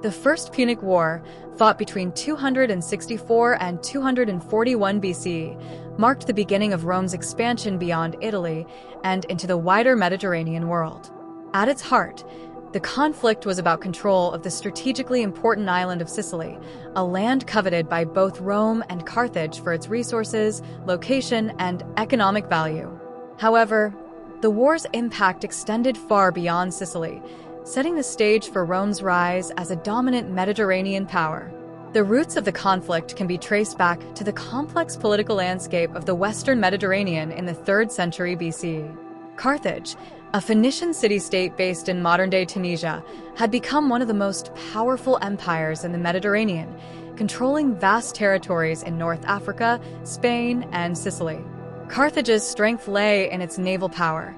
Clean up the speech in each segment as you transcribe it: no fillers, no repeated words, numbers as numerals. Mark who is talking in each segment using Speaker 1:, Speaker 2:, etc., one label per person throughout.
Speaker 1: The First Punic War, fought between 264 and 241 BC, marked the beginning of Rome's expansion beyond Italy and into the wider Mediterranean world. At its heart, the conflict was about control of the strategically important island of Sicily, a land coveted by both Rome and Carthage for its resources, location, and economic value. However, the war's impact extended far beyond Sicily, setting the stage for Rome's rise as a dominant Mediterranean power. The roots of the conflict can be traced back to the complex political landscape of the Western Mediterranean in the 3rd century BC. Carthage, a Phoenician city-state based in modern-day Tunisia, had become one of the most powerful empires in the Mediterranean, controlling vast territories in North Africa, Spain, and Sicily. Carthage's strength lay in its naval power.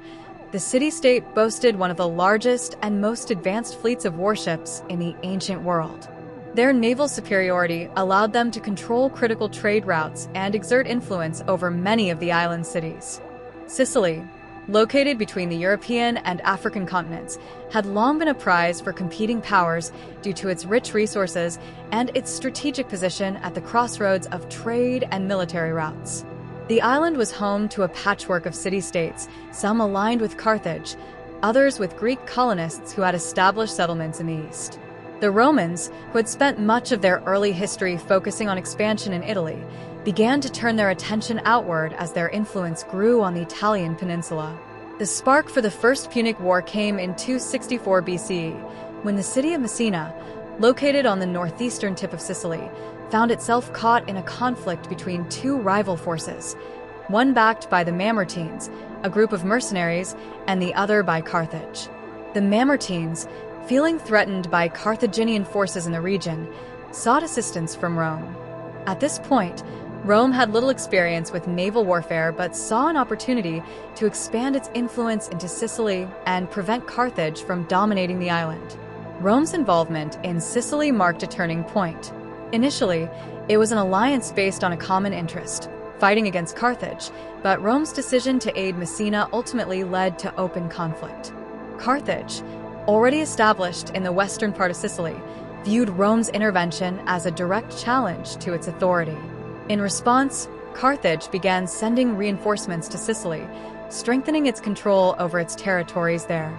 Speaker 1: The city-state boasted one of the largest and most advanced fleets of warships in the ancient world. Their naval superiority allowed them to control critical trade routes and exert influence over many of the island cities. Sicily, located between the European and African continents, had long been a prize for competing powers due to its rich resources and its strategic position at the crossroads of trade and military routes. The island was home to a patchwork of city-states, some aligned with Carthage, others with Greek colonists who had established settlements in the east. The Romans, who had spent much of their early history focusing on expansion in Italy, began to turn their attention outward as their influence grew on the Italian peninsula. The spark for the First Punic War came in 264 BC, when the city of Messina, located on the northeastern tip of Sicily, found itself caught in a conflict between two rival forces, one backed by the Mamertines, a group of mercenaries, and the other by Carthage. The Mamertines, feeling threatened by Carthaginian forces in the region, sought assistance from Rome. At this point, Rome had little experience with naval warfare but saw an opportunity to expand its influence into Sicily and prevent Carthage from dominating the island. Rome's involvement in Sicily marked a turning point. Initially, it was an alliance based on a common interest, fighting against Carthage, but Rome's decision to aid Messina ultimately led to open conflict. Carthage, already established in the western part of Sicily, viewed Rome's intervention as a direct challenge to its authority. In response, Carthage began sending reinforcements to Sicily, strengthening its control over its territories there.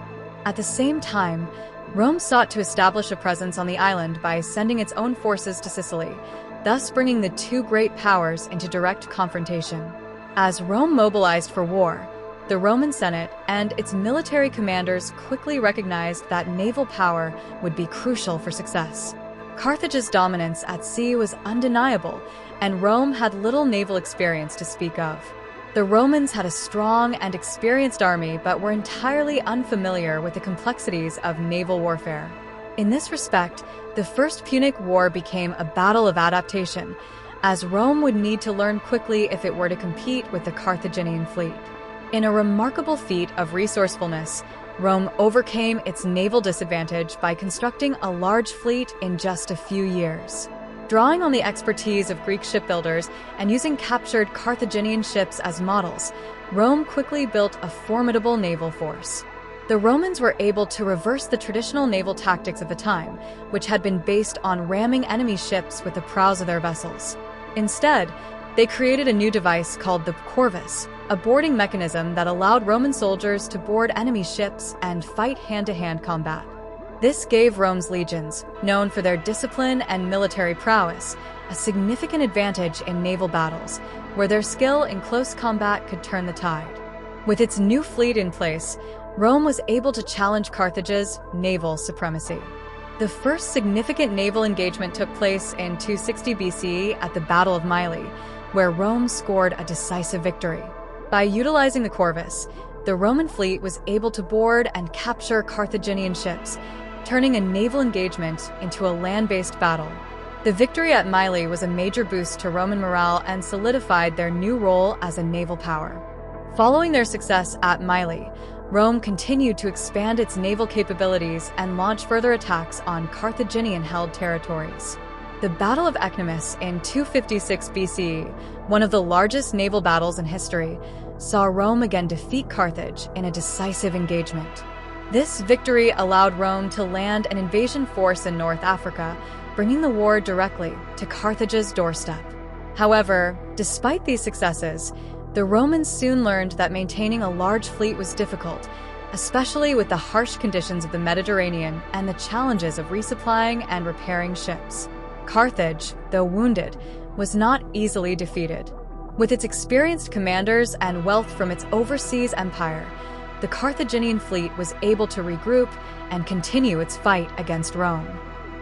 Speaker 1: At the same time, Rome sought to establish a presence on the island by sending its own forces to Sicily, thus bringing the two great powers into direct confrontation. As Rome mobilized for war, the Roman Senate and its military commanders quickly recognized that naval power would be crucial for success. Carthage's dominance at sea was undeniable, and Rome had little naval experience to speak of. The Romans had a strong and experienced army but were entirely unfamiliar with the complexities of naval warfare. In this respect, the First Punic War became a battle of adaptation, as Rome would need to learn quickly if it were to compete with the Carthaginian fleet. In a remarkable feat of resourcefulness, Rome overcame its naval disadvantage by constructing a large fleet in just a few years. Drawing on the expertise of Greek shipbuilders and using captured Carthaginian ships as models, Rome quickly built a formidable naval force. The Romans were able to reverse the traditional naval tactics of the time, which had been based on ramming enemy ships with the prows of their vessels. Instead, they created a new device called the corvus, a boarding mechanism that allowed Roman soldiers to board enemy ships and fight hand-to-hand combat. This gave Rome's legions, known for their discipline and military prowess, a significant advantage in naval battles, where their skill in close combat could turn the tide. With its new fleet in place, Rome was able to challenge Carthage's naval supremacy. The first significant naval engagement took place in 260 BC at the Battle of Mylae, where Rome scored a decisive victory. By utilizing the corvus, the Roman fleet was able to board and capture Carthaginian ships, turning a naval engagement into a land-based battle. The victory at Mylae was a major boost to Roman morale and solidified their new role as a naval power. Following their success at Mylae, Rome continued to expand its naval capabilities and launch further attacks on Carthaginian-held territories. The Battle of Ecnomus in 256 BC, one of the largest naval battles in history, saw Rome again defeat Carthage in a decisive engagement. This victory allowed Rome to land an invasion force in North Africa, bringing the war directly to Carthage's doorstep. However, despite these successes, the Romans soon learned that maintaining a large fleet was difficult, especially with the harsh conditions of the Mediterranean and the challenges of resupplying and repairing ships. Carthage, though wounded, was not easily defeated. With its experienced commanders and wealth from its overseas empire, the Carthaginian fleet was able to regroup and continue its fight against Rome.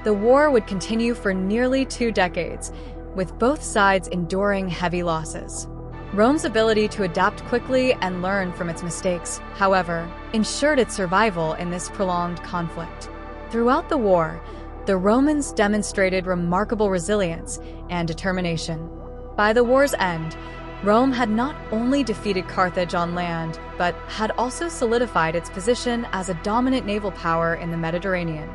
Speaker 1: The war would continue for nearly 2 decades, with both sides enduring heavy losses. Rome's ability to adapt quickly and learn from its mistakes, however, ensured its survival in this prolonged conflict. Throughout the war, the Romans demonstrated remarkable resilience and determination. By the war's end, Rome had not only defeated Carthage on land, but had also solidified its position as a dominant naval power in the Mediterranean.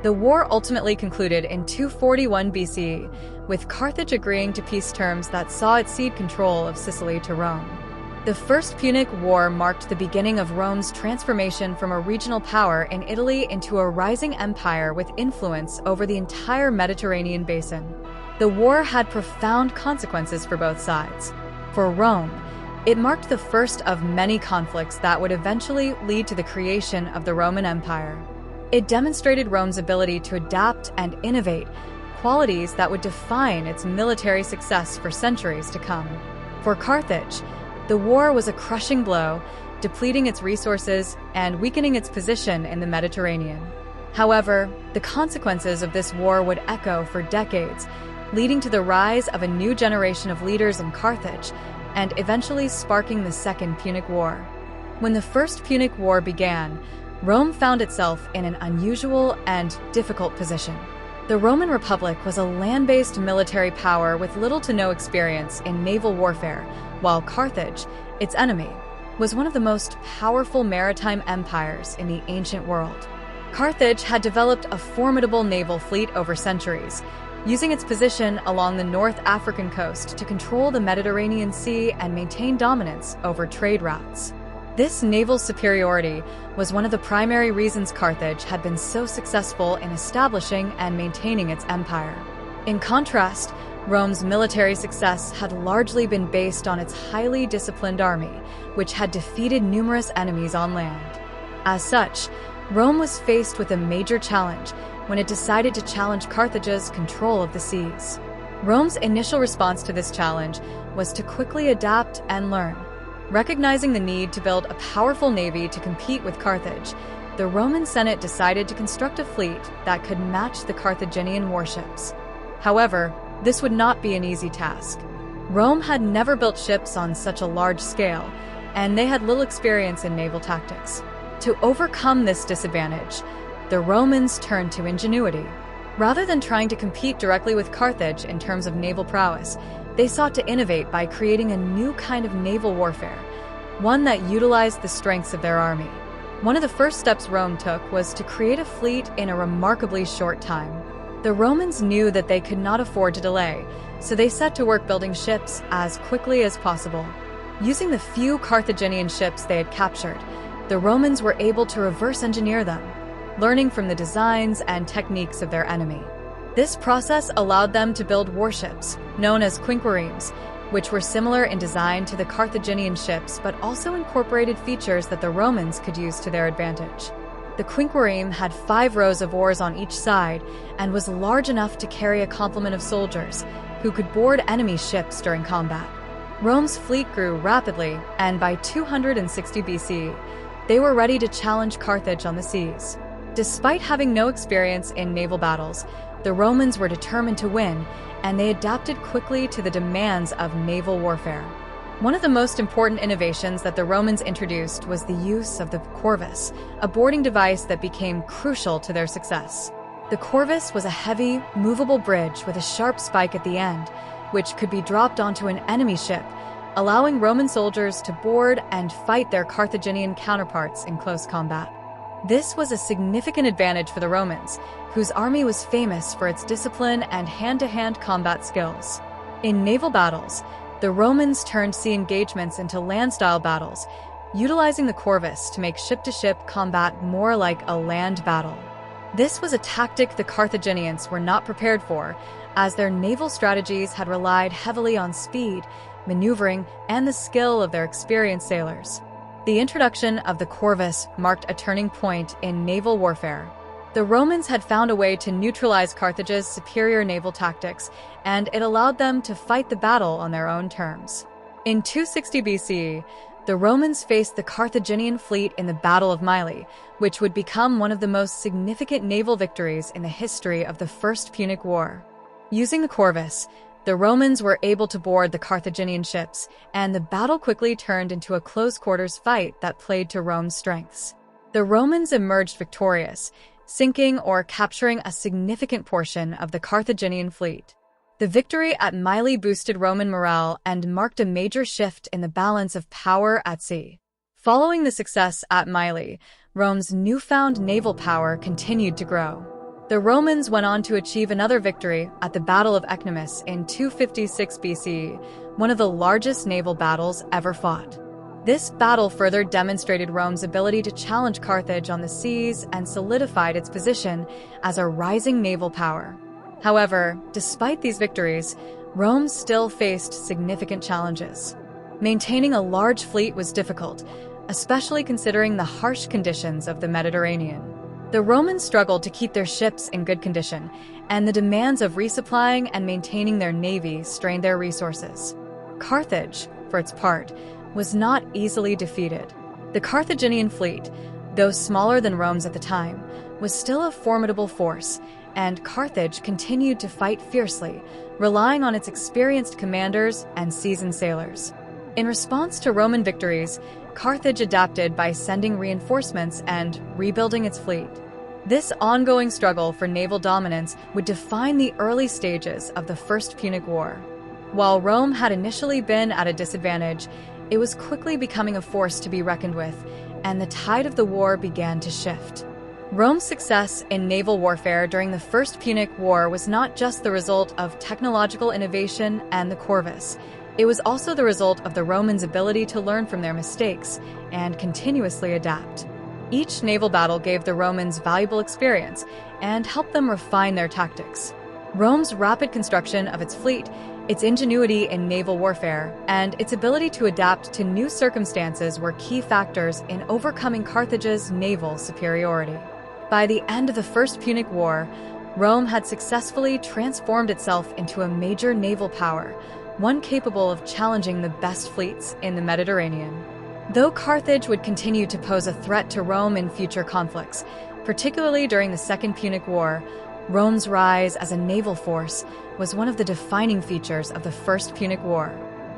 Speaker 1: The war ultimately concluded in 241 BC, with Carthage agreeing to peace terms that saw it cede control of Sicily to Rome. The First Punic War marked the beginning of Rome's transformation from a regional power in Italy into a rising empire with influence over the entire Mediterranean basin. The war had profound consequences for both sides. For Rome, it marked the first of many conflicts that would eventually lead to the creation of the Roman Empire. It demonstrated Rome's ability to adapt and innovate, qualities that would define its military success for centuries to come. For Carthage, the war was a crushing blow, depleting its resources and weakening its position in the Mediterranean. However, the consequences of this war would echo for decades, leading to the rise of a new generation of leaders in Carthage and eventually sparking the Second Punic War. When the First Punic War began, Rome found itself in an unusual and difficult position. The Roman Republic was a land-based military power with little to no experience in naval warfare, while Carthage, its enemy, was one of the most powerful maritime empires in the ancient world. Carthage had developed a formidable naval fleet over centuries, using its position along the North African coast to control the Mediterranean Sea and maintain dominance over trade routes. This naval superiority was one of the primary reasons Carthage had been so successful in establishing and maintaining its empire. In contrast, Rome's military success had largely been based on its highly disciplined army, which had defeated numerous enemies on land. As such, Rome was faced with a major challenge when it decided to challenge Carthage's control of the seas. Rome's initial response to this challenge was to quickly adapt and learn. Recognizing the need to build a powerful navy to compete with Carthage, the Roman Senate decided to construct a fleet that could match the Carthaginian warships. However, this would not be an easy task. Rome had never built ships on such a large scale, and they had little experience in naval tactics. To overcome this disadvantage, the Romans turned to ingenuity. Rather than trying to compete directly with Carthage in terms of naval prowess, they sought to innovate by creating a new kind of naval warfare, one that utilized the strengths of their army. One of the first steps Rome took was to create a fleet in a remarkably short time. The Romans knew that they could not afford to delay, so they set to work building ships as quickly as possible. Using the few Carthaginian ships they had captured, the Romans were able to reverse engineer them, learning from the designs and techniques of their enemy. This process allowed them to build warships, known as quinquiremes, which were similar in design to the Carthaginian ships but also incorporated features that the Romans could use to their advantage. The quinquireme had 5 rows of oars on each side and was large enough to carry a complement of soldiers who could board enemy ships during combat. Rome's fleet grew rapidly, and by 260 BC, they were ready to challenge Carthage on the seas. Despite having no experience in naval battles, the Romans were determined to win, and they adapted quickly to the demands of naval warfare. One of the most important innovations that the Romans introduced was the use of the corvus, a boarding device that became crucial to their success. The corvus was a heavy, movable bridge with a sharp spike at the end, which could be dropped onto an enemy ship, allowing Roman soldiers to board and fight their Carthaginian counterparts in close combat. This was a significant advantage for the Romans, whose army was famous for its discipline and hand-to-hand combat skills. In naval battles, the Romans turned sea engagements into land-style battles, utilizing the corvus to make ship-to-ship combat more like a land battle. This was a tactic the Carthaginians were not prepared for, as their naval strategies had relied heavily on speed, maneuvering, and the skill of their experienced sailors. The introduction of the corvus marked a turning point in naval warfare. The Romans had found a way to neutralize Carthage's superior naval tactics, and it allowed them to fight the battle on their own terms. In 260 BC, the Romans faced the Carthaginian fleet in the Battle of Mylae, which would become one of the most significant naval victories in the history of the First Punic War. Using the corvus, the Romans were able to board the Carthaginian ships, and the battle quickly turned into a close-quarters fight that played to Rome's strengths. The Romans emerged victorious, sinking or capturing a significant portion of the Carthaginian fleet. The victory at Mylae boosted Roman morale and marked a major shift in the balance of power at sea. Following the success at Mylae, Rome's newfound naval power continued to grow. The Romans went on to achieve another victory at the Battle of Ecnomus in 256 BC, one of the largest naval battles ever fought. This battle further demonstrated Rome's ability to challenge Carthage on the seas and solidified its position as a rising naval power. However, despite these victories, Rome still faced significant challenges. Maintaining a large fleet was difficult, especially considering the harsh conditions of the Mediterranean. The Romans struggled to keep their ships in good condition, and the demands of resupplying and maintaining their navy strained their resources. Carthage, for its part, was not easily defeated. The Carthaginian fleet, though smaller than Rome's at the time, was still a formidable force, and Carthage continued to fight fiercely, relying on its experienced commanders and seasoned sailors. In response to Roman victories, Carthage adapted by sending reinforcements and rebuilding its fleet. This ongoing struggle for naval dominance would define the early stages of the First Punic War. While Rome had initially been at a disadvantage, it was quickly becoming a force to be reckoned with, and the tide of the war began to shift. Rome's success in naval warfare during the First Punic War was not just the result of technological innovation and the corvus. It was also the result of the Romans' ability to learn from their mistakes and continuously adapt. Each naval battle gave the Romans valuable experience and helped them refine their tactics. Rome's rapid construction of its fleet, its ingenuity in naval warfare, and its ability to adapt to new circumstances were key factors in overcoming Carthage's naval superiority. By the end of the First Punic War, Rome had successfully transformed itself into a major naval power, one capable of challenging the best fleets in the Mediterranean. Though Carthage would continue to pose a threat to Rome in future conflicts, particularly during the Second Punic War, Rome's rise as a naval force was one of the defining features of the First Punic War.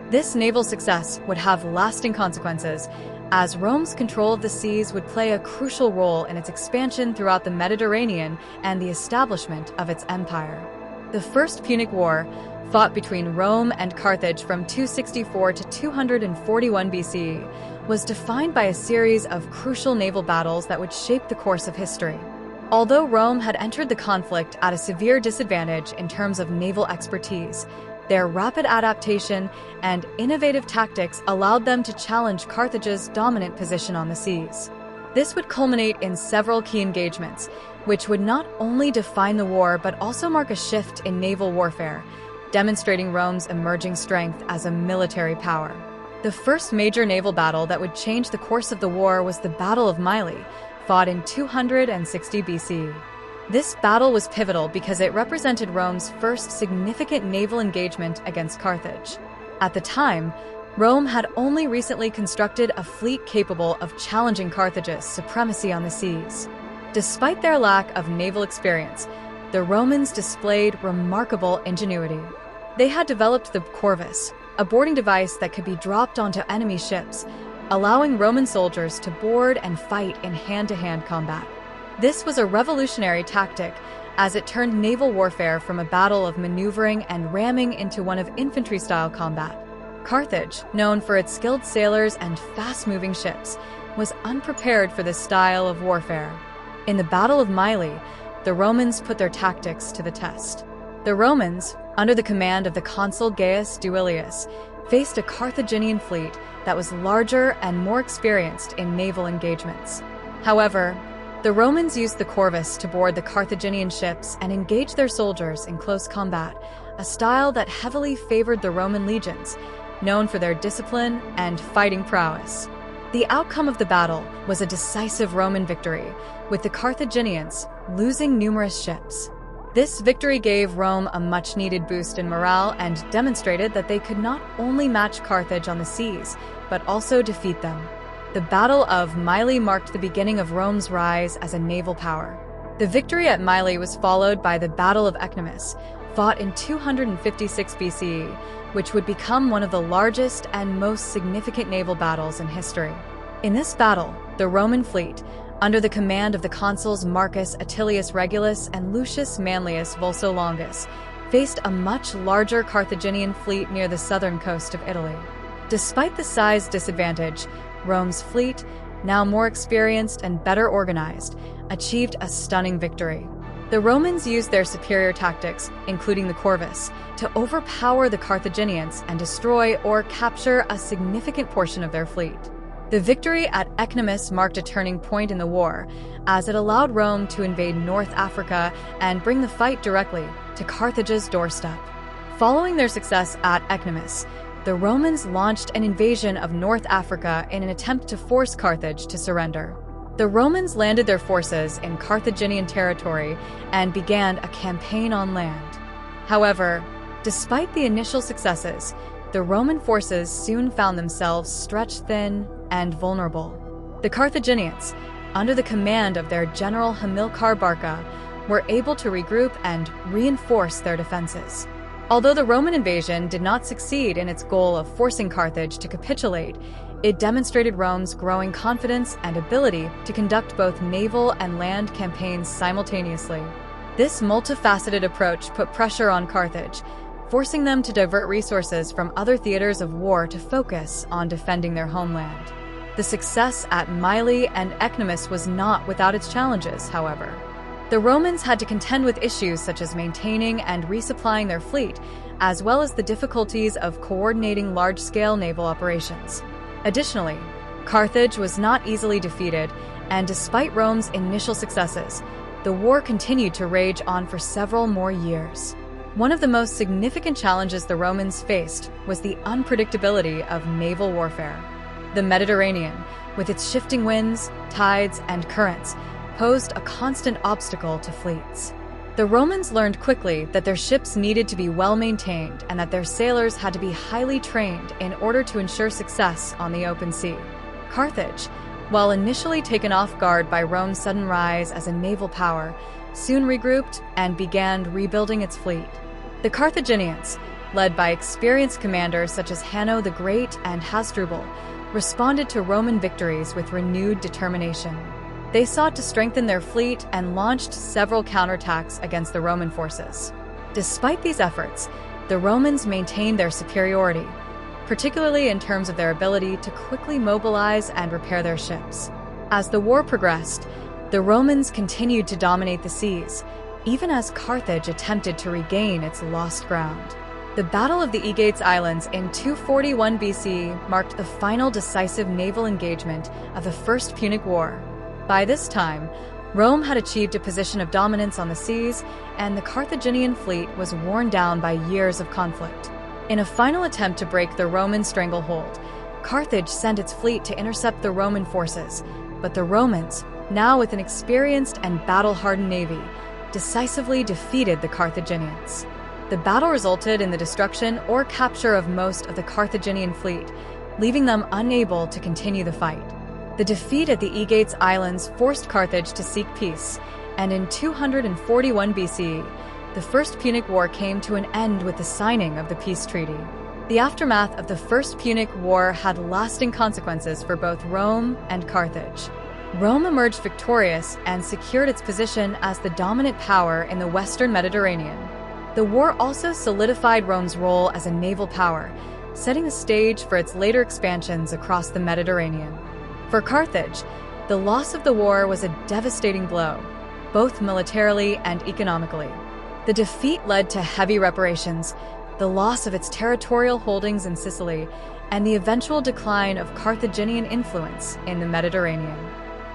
Speaker 1: This naval success would have lasting consequences, as Rome's control of the seas would play a crucial role in its expansion throughout the Mediterranean and the establishment of its empire. The First Punic War, fought between Rome and Carthage from 264 to 241 BC, was defined by a series of crucial naval battles that would shape the course of history. Although Rome had entered the conflict at a severe disadvantage in terms of naval expertise, their rapid adaptation and innovative tactics allowed them to challenge Carthage's dominant position on the seas. This would culminate in several key engagements, which would not only define the war but also mark a shift in naval warfare, demonstrating Rome's emerging strength as a military power. The first major naval battle that would change the course of the war was the Battle of Mylae, fought in 260 BC. This battle was pivotal because it represented Rome's first significant naval engagement against Carthage. At the time, Rome had only recently constructed a fleet capable of challenging Carthage's supremacy on the seas. Despite their lack of naval experience, the Romans displayed remarkable ingenuity. They had developed the corvus, a boarding device that could be dropped onto enemy ships, allowing Roman soldiers to board and fight in hand-to-hand combat. This was a revolutionary tactic, as it turned naval warfare from a battle of maneuvering and ramming into one of infantry-style combat. Carthage, known for its skilled sailors and fast-moving ships, was unprepared for this style of warfare. In the Battle of Mylae, the Romans put their tactics to the test. The Romans, under the command of the consul Gaius Duilius, faced a Carthaginian fleet that was larger and more experienced in naval engagements. However, the Romans used the corvus to board the Carthaginian ships and engage their soldiers in close combat, a style that heavily favored the Roman legions, known for their discipline and fighting prowess. The outcome of the battle was a decisive Roman victory, with the Carthaginians losing numerous ships. This victory gave Rome a much-needed boost in morale and demonstrated that they could not only match Carthage on the seas, but also defeat them. The Battle of Mylae marked the beginning of Rome's rise as a naval power. The victory at Mylae was followed by the Battle of Ecnomus, fought in 256 BCE, which would become one of the largest and most significant naval battles in history. In this battle, the Roman fleet, under the command of the consuls Marcus Atilius Regulus and Lucius Manlius Vulso Longus, faced a much larger Carthaginian fleet near the southern coast of Italy. Despite the size disadvantage, Rome's fleet, now more experienced and better organized, achieved a stunning victory. The Romans used their superior tactics, including the corvus, to overpower the Carthaginians and destroy or capture a significant portion of their fleet. The victory at Ecnomus marked a turning point in the war, as it allowed Rome to invade North Africa and bring the fight directly to Carthage's doorstep. Following their success at Ecnomus, the Romans launched an invasion of North Africa in an attempt to force Carthage to surrender. The Romans landed their forces in Carthaginian territory and began a campaign on land. However, despite the initial successes, the Roman forces soon found themselves stretched thin and vulnerable. The Carthaginians, under the command of their general Hamilcar Barca, were able to regroup and reinforce their defenses. Although the Roman invasion did not succeed in its goal of forcing Carthage to capitulate, it demonstrated Rome's growing confidence and ability to conduct both naval and land campaigns simultaneously. This multifaceted approach put pressure on Carthage, forcing them to divert resources from other theaters of war to focus on defending their homeland. The success at Mylae and Ecnomus was not without its challenges, however. The Romans had to contend with issues such as maintaining and resupplying their fleet, as well as the difficulties of coordinating large-scale naval operations. Additionally, Carthage was not easily defeated, and despite Rome's initial successes, the war continued to rage on for several more years. One of the most significant challenges the Romans faced was the unpredictability of naval warfare. The Mediterranean, with its shifting winds, tides, and currents, posed a constant obstacle to fleets. The Romans learned quickly that their ships needed to be well maintained and that their sailors had to be highly trained in order to ensure success on the open sea. Carthage, while initially taken off guard by Rome's sudden rise as a naval power, soon regrouped and began rebuilding its fleet. The Carthaginians, led by experienced commanders such as Hanno the Great and Hasdrubal, responded to Roman victories with renewed determination. They sought to strengthen their fleet and launched several counterattacks against the Roman forces. Despite these efforts, the Romans maintained their superiority, particularly in terms of their ability to quickly mobilize and repair their ships. As the war progressed, the Romans continued to dominate the seas, even as Carthage attempted to regain its lost ground. The Battle of the Aegates Islands in 241 BC marked the final decisive naval engagement of the First Punic War. By this time, Rome had achieved a position of dominance on the seas, and the Carthaginian fleet was worn down by years of conflict. In a final attempt to break the Roman stranglehold, Carthage sent its fleet to intercept the Roman forces, but the Romans, now with an experienced and battle-hardened navy, decisively defeated the Carthaginians. The battle resulted in the destruction or capture of most of the Carthaginian fleet, leaving them unable to continue the fight. The defeat at the Aegates Islands forced Carthage to seek peace, and in 241 BC, the First Punic War came to an end with the signing of the peace treaty. The aftermath of the First Punic War had lasting consequences for both Rome and Carthage. Rome emerged victorious and secured its position as the dominant power in the Western Mediterranean. The war also solidified Rome's role as a naval power, setting the stage for its later expansions across the Mediterranean. For Carthage, the loss of the war was a devastating blow, both militarily and economically. The defeat led to heavy reparations, the loss of its territorial holdings in Sicily, and the eventual decline of Carthaginian influence in the Mediterranean.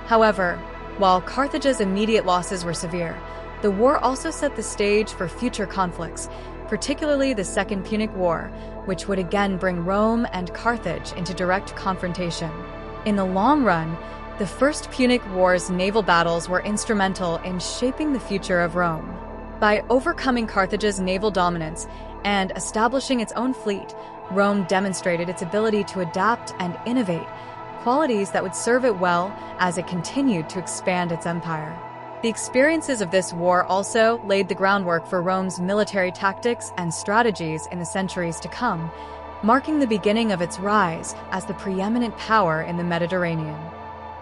Speaker 1: However, while Carthage's immediate losses were severe, the war also set the stage for future conflicts, particularly the Second Punic War, which would again bring Rome and Carthage into direct confrontation. In the long run, the First Punic War's naval battles were instrumental in shaping the future of Rome. By overcoming Carthage's naval dominance and establishing its own fleet, Rome demonstrated its ability to adapt and innovate, qualities that would serve it well as it continued to expand its empire. The experiences of this war also laid the groundwork for Rome's military tactics and strategies in the centuries to come, marking the beginning of its rise as the preeminent power in the Mediterranean.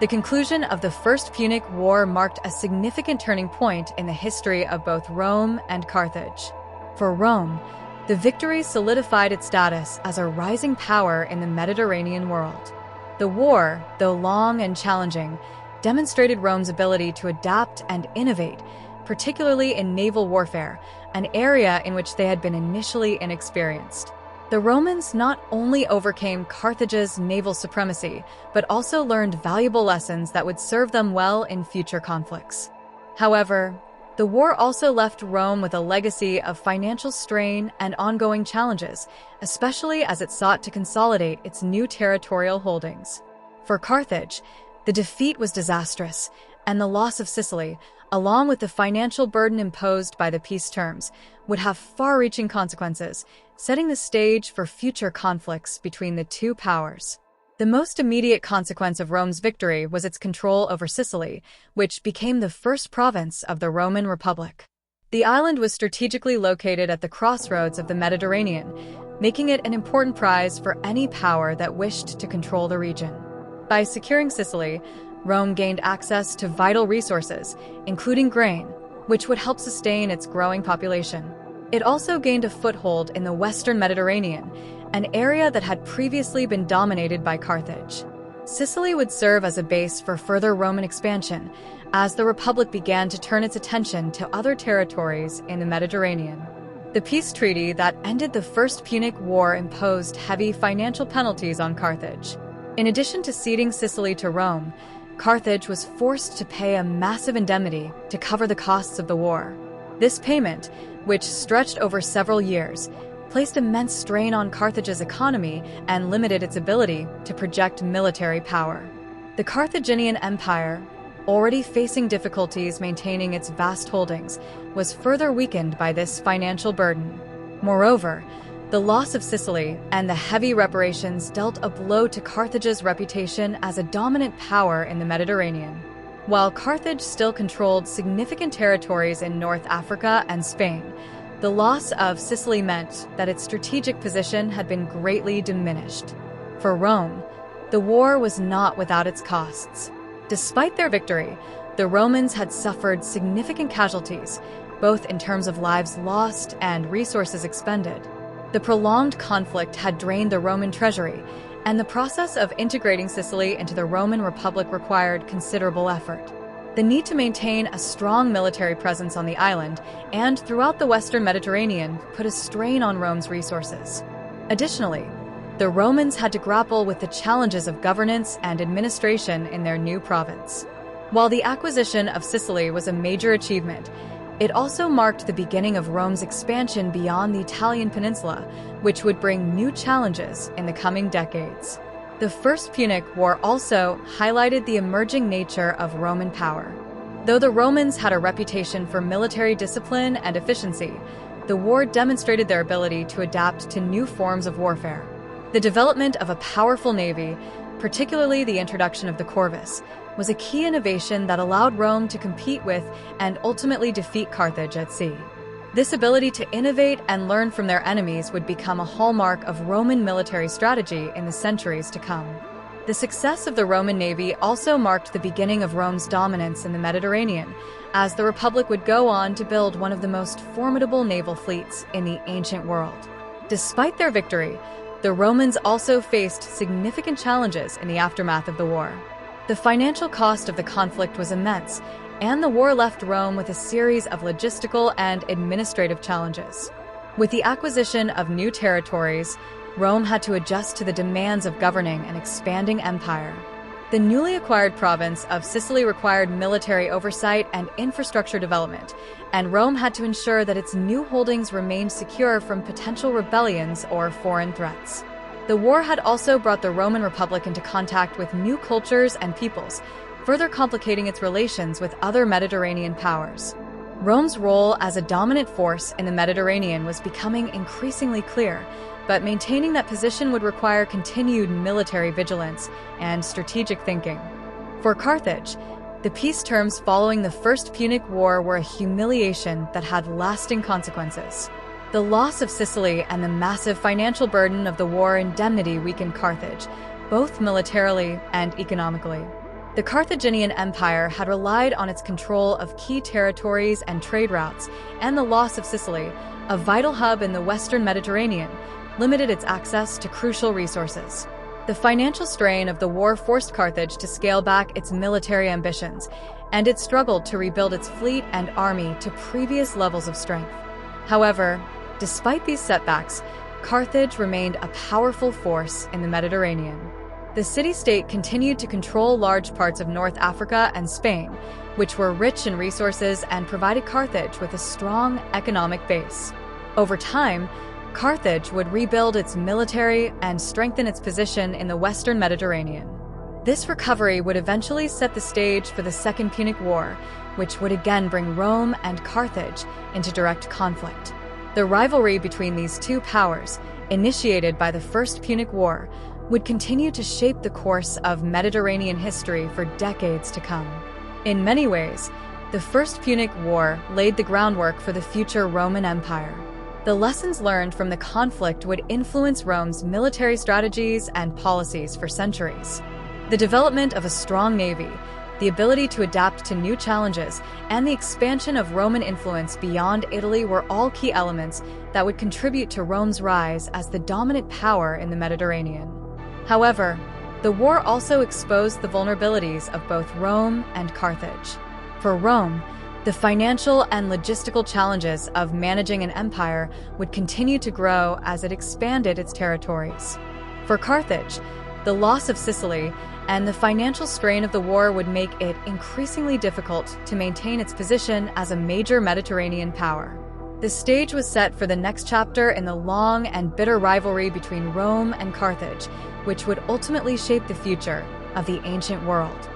Speaker 1: The conclusion of the First Punic War marked a significant turning point in the history of both Rome and Carthage. For Rome, the victory solidified its status as a rising power in the Mediterranean world. The war, though long and challenging, demonstrated Rome's ability to adapt and innovate, particularly in naval warfare, an area in which they had been initially inexperienced. The Romans not only overcame Carthage's naval supremacy, but also learned valuable lessons that would serve them well in future conflicts. However, the war also left Rome with a legacy of financial strain and ongoing challenges, especially as it sought to consolidate its new territorial holdings. For Carthage, the defeat was disastrous, and the loss of Sicily, along with the financial burden imposed by the peace terms, would have far-reaching consequences, setting the stage for future conflicts between the two powers. The most immediate consequence of Rome's victory was its control over Sicily, which became the first province of the Roman Republic. The island was strategically located at the crossroads of the Mediterranean, making it an important prize for any power that wished to control the region. By securing Sicily, Rome gained access to vital resources, including grain, which would help sustain its growing population. It also gained a foothold in the Western Mediterranean, an area that had previously been dominated by Carthage. Sicily would serve as a base for further Roman expansion, as the Republic began to turn its attention to other territories in the Mediterranean. The peace treaty that ended the First Punic War imposed heavy financial penalties on Carthage. In addition to ceding Sicily to Rome, Carthage was forced to pay a massive indemnity to cover the costs of the war. This payment, which stretched over several years, placed immense strain on Carthage's economy and limited its ability to project military power. The Carthaginian Empire, already facing difficulties maintaining its vast holdings, was further weakened by this financial burden. Moreover, the loss of Sicily and the heavy reparations dealt a blow to Carthage's reputation as a dominant power in the Mediterranean. While Carthage still controlled significant territories in North Africa and Spain, the loss of Sicily meant that its strategic position had been greatly diminished. For Rome, the war was not without its costs. Despite their victory, the Romans had suffered significant casualties, both in terms of lives lost and resources expended. The prolonged conflict had drained the Roman treasury, and the process of integrating Sicily into the Roman Republic required considerable effort. The need to maintain a strong military presence on the island and throughout the Western Mediterranean put a strain on Rome's resources. Additionally, the Romans had to grapple with the challenges of governance and administration in their new province. While the acquisition of Sicily was a major achievement, it also marked the beginning of Rome's expansion beyond the Italian peninsula, which would bring new challenges in the coming decades. The First Punic War also highlighted the emerging nature of Roman power. Though the Romans had a reputation for military discipline and efficiency, the war demonstrated their ability to adapt to new forms of warfare. The development of a powerful navy, particularly the introduction of the corvus, was a key innovation that allowed Rome to compete with and ultimately defeat Carthage at sea. This ability to innovate and learn from their enemies would become a hallmark of Roman military strategy in the centuries to come. The success of the Roman navy also marked the beginning of Rome's dominance in the Mediterranean, as the Republic would go on to build one of the most formidable naval fleets in the ancient world. Despite their victory, the Romans also faced significant challenges in the aftermath of the war. The financial cost of the conflict was immense, and the war left Rome with a series of logistical and administrative challenges. With the acquisition of new territories, Rome had to adjust to the demands of governing an expanding empire. The newly acquired province of Sicily required military oversight and infrastructure development, and Rome had to ensure that its new holdings remained secure from potential rebellions or foreign threats. The war had also brought the Roman Republic into contact with new cultures and peoples, further complicating its relations with other Mediterranean powers. Rome's role as a dominant force in the Mediterranean was becoming increasingly clear, but maintaining that position would require continued military vigilance and strategic thinking. For Carthage, the peace terms following the First Punic War were a humiliation that had lasting consequences. The loss of Sicily and the massive financial burden of the war indemnity weakened Carthage, both militarily and economically. The Carthaginian Empire had relied on its control of key territories and trade routes, and the loss of Sicily, a vital hub in the Western Mediterranean, limited its access to crucial resources. The financial strain of the war forced Carthage to scale back its military ambitions, and it struggled to rebuild its fleet and army to previous levels of strength. However, despite these setbacks, Carthage remained a powerful force in the Mediterranean. The city-state continued to control large parts of North Africa and Spain, which were rich in resources and provided Carthage with a strong economic base. Over time, Carthage would rebuild its military and strengthen its position in the Western Mediterranean. This recovery would eventually set the stage for the Second Punic War, which would again bring Rome and Carthage into direct conflict. The rivalry between these two powers, initiated by the First Punic War, would continue to shape the course of Mediterranean history for decades to come. In many ways, the First Punic War laid the groundwork for the future Roman Empire. The lessons learned from the conflict would influence Rome's military strategies and policies for centuries. The development of a strong navy, the ability to adapt to new challenges, and the expansion of Roman influence beyond Italy were all key elements that would contribute to Rome's rise as the dominant power in the Mediterranean. However, the war also exposed the vulnerabilities of both Rome and Carthage. For Rome, the financial and logistical challenges of managing an empire would continue to grow as it expanded its territories. For Carthage, the loss of Sicily and the financial strain of the war would make it increasingly difficult to maintain its position as a major Mediterranean power. The stage was set for the next chapter in the long and bitter rivalry between Rome and Carthage, which would ultimately shape the future of the ancient world.